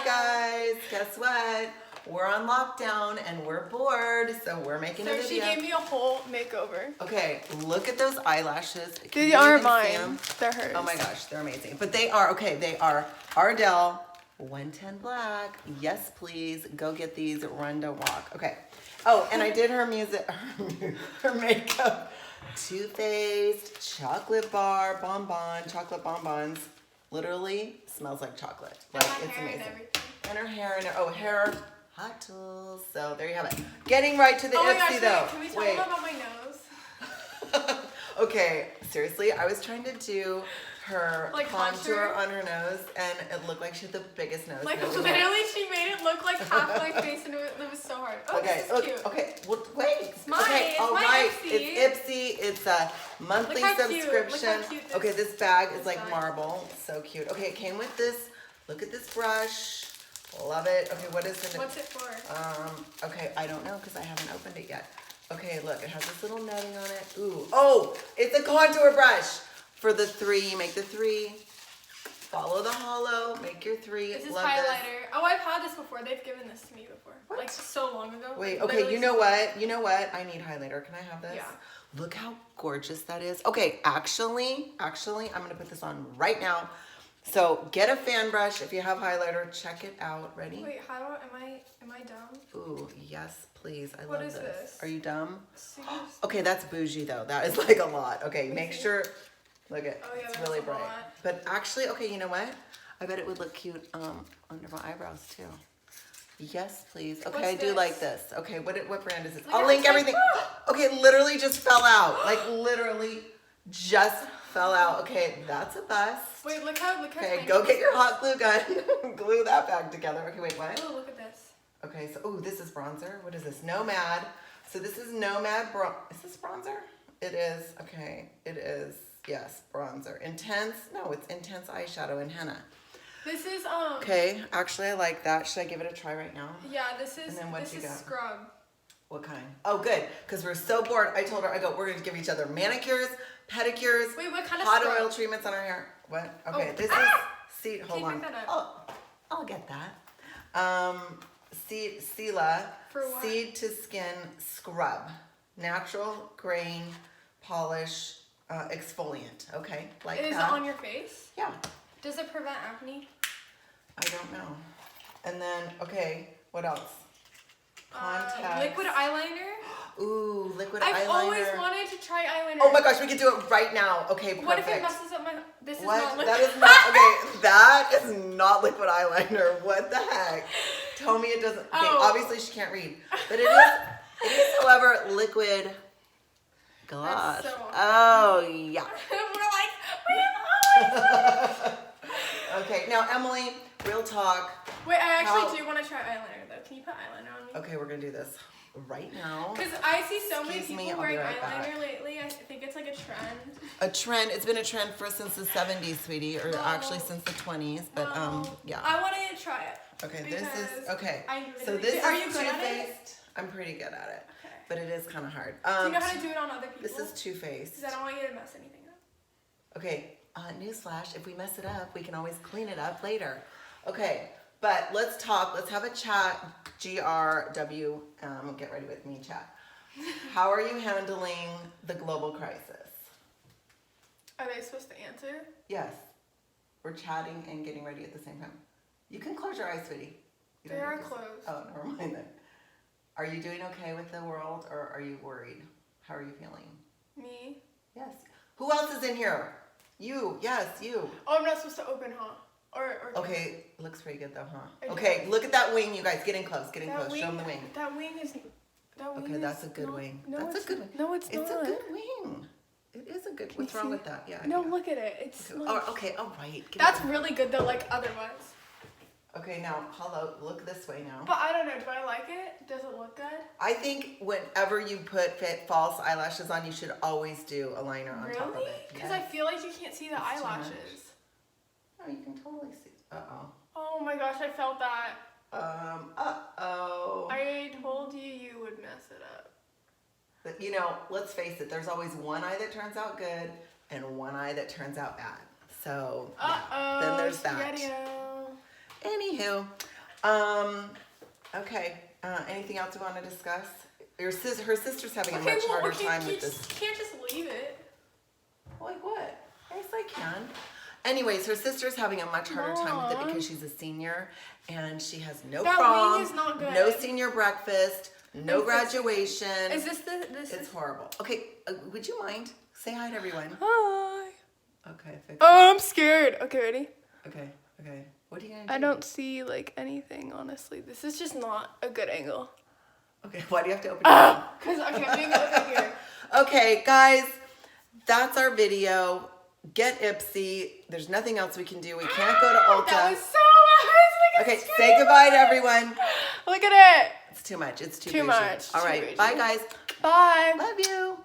guys, guess what? We're on lockdown and we're bored, so we're making a video. So she gave me a whole makeover. Okay, look at those eyelashes. They aren't mine. They're hers. Oh my gosh, they're amazing. But they are, okay, they are Ardell 110 Black. Yes, please. Go get these. Run to walk. Okay. Oh, and I did her her makeup. Too Faced, chocolate bar, chocolate bonbons. Literally smells like chocolate. Like, it's amazing. And her hair and hair. Hot Tools. So there you have it. Getting right to the IPSY though. Can we talk about my nose? Okay, seriously, I was trying to do her like contour on her nose, and it looked like she had the biggest nose. Like literally, she made it look like half my face, and it was so hard. Oh, okay, this is cute. Okay, well, wait. It's mine. Okay, it's all my right. IPSY. It's IPSY. It's a monthly subscription. Okay, this bag is like marble. So cute. Okay, it came with this. Look at this brush. Love it. Okay, what is it? What's it for? Okay, I don't know because I haven't opened it yet. Okay, look, it has this little netting on it. Ooh, oh, it's a contour brush. For the 3, you make the 3. Follow the hollow, make your 3. This is highlighter. Oh, I've had this before. They've given this to me before. What? Like so long ago. Wait, okay, you know what? You know what? I need highlighter. Can I have this? Yeah. Look how gorgeous that is. Okay, actually, I'm gonna put this on right now. So get a fan brush if you have highlighter. Check it out. Ready? Wait, am I dumb? Ooh, yes, please. I what love is this. this. Are you dumb? Seriously? Okay, that's bougie though. That is like a lot. Okay, make sure. Look at. Oh, yeah, it's really bright. lot. But actually, okay, you know what? I bet it would look cute under my eyebrows too. Yes, please. Okay, What's I do this? like this. Okay, what brand is this? Look, I'll link everything. Okay, literally just fell out. Like literally just fell out. Okay, that's a bust. Wait, look how Okay, go get your hot glue gun. Glue that back together. Okay, wait, what? Oh, look at this. Okay, so this is bronzer. What is this? Nomad. So this is Nomad is this bronzer? It is. Okay, it is. Yes, bronzer. Intense. No, it's intense eyeshadow and henna. This is Okay, actually I like that. Should I give it a try right now? Yeah, this is. And then what you got? Scrub. What kind? Oh, good. Because we're so bored. I told her, we're going to give each other manicures, pedicures, Wait, what kind of hot scrub? oil treatments on our hair. What? Okay, this is, hold on. That up. Oh, I'll get that. Sela For what? Seed to Skin Scrub. Natural grain polish exfoliant. Okay, like that. Is it on your face? Yeah. Does it prevent acne? I don't know. And then, okay, what else? Contacts. Liquid eyeliner. Ooh, liquid eyeliner. I've always wanted to try eyeliner. Oh my gosh, we can do it right now. Okay, perfect. What if it messes up my? This is what? not liquid. That is not okay. That is not liquid eyeliner. What the heck? Tell me it doesn't. Okay, obviously she can't read, but it is. It is, however, liquid gloss. That's so oh yeah. We're like, Okay, now Emily, real talk. Wait, I actually do want to try eyeliner though. Can you put eyeliner on me? Okay, we're gonna do this right now. Because I see so many Excuse me, people I'll be wearing right back. eyeliner lately. I think it's like a trend. A trend. It's been a trend since the 70s, sweetie, or actually since the 20s. But yeah. I wanted to try it. Okay, this is okay. So this are is you good at it? Too Faced. I'm pretty good at it, Okay. but it is kind of hard. Do you know how to do it on other people? This is Too Faced. Because I don't want you to mess anything up. Okay, newsflash, if we mess it up, we can always clean it up later. Okay, but let's talk. Let's have a chat. GRW, get ready with me, chat. How are you handling the global crisis? Are they supposed to answer? Yes. We're chatting and getting ready at the same time. You can close your eyes, sweetie. They are closed. Oh, never mind then. Are you doing okay with the world, or are you worried? How are you feeling? Me? Yes. Who else is in here? You. Yes, you. Oh, I'm not supposed to open, huh? Or okay, looks pretty good though, huh? Okay, look at that wing, you guys. Get in close. Get in close. Show them the wing. That wing is. Okay, that's a good wing. No, that's a good wing. No, it's not. It's a good wing. It is a good. What's wrong with that? Yeah. No, look at it. It's. Okay. All right. That's really good though. Like otherwise. Okay, now hello. Look this way now. But I don't know. Do I like it? Does it look good? I think whenever you put false eyelashes on, you should always do a liner on top of it. Because I feel like you can't see the eyelashes. No, you can totally see. Oh my gosh, I felt that. Uh-oh. I told you would mess it up. But, let's face it, there's always one eye that turns out good and one eye that turns out bad. So, then there's that. Anywho, Okay. Anything else you want to discuss? Her sister's having a much harder time with this. Can't just leave it. Like what? Yes, I can. Anyways, her sister's having a much harder time with it because she's a senior and she has no prom, wing is not good. no senior breakfast, no graduation. Is this? It's horrible. Okay, would you mind? Say hi to everyone. Hi. Okay. Oh, I'm scared. Okay, ready? Okay. What are you gonna do? I don't see like anything, honestly. This is just not a good angle. Okay, why do you have to open your mouth? Because I'm being over here. Okay, guys, that's our video. Get IPSY. There's nothing else we can do. We can't go to Ulta. That was so loud. Okay, say goodbye to everyone. Look at it. It's too much. It's too Much. All right, bye guys. Bye. Love you.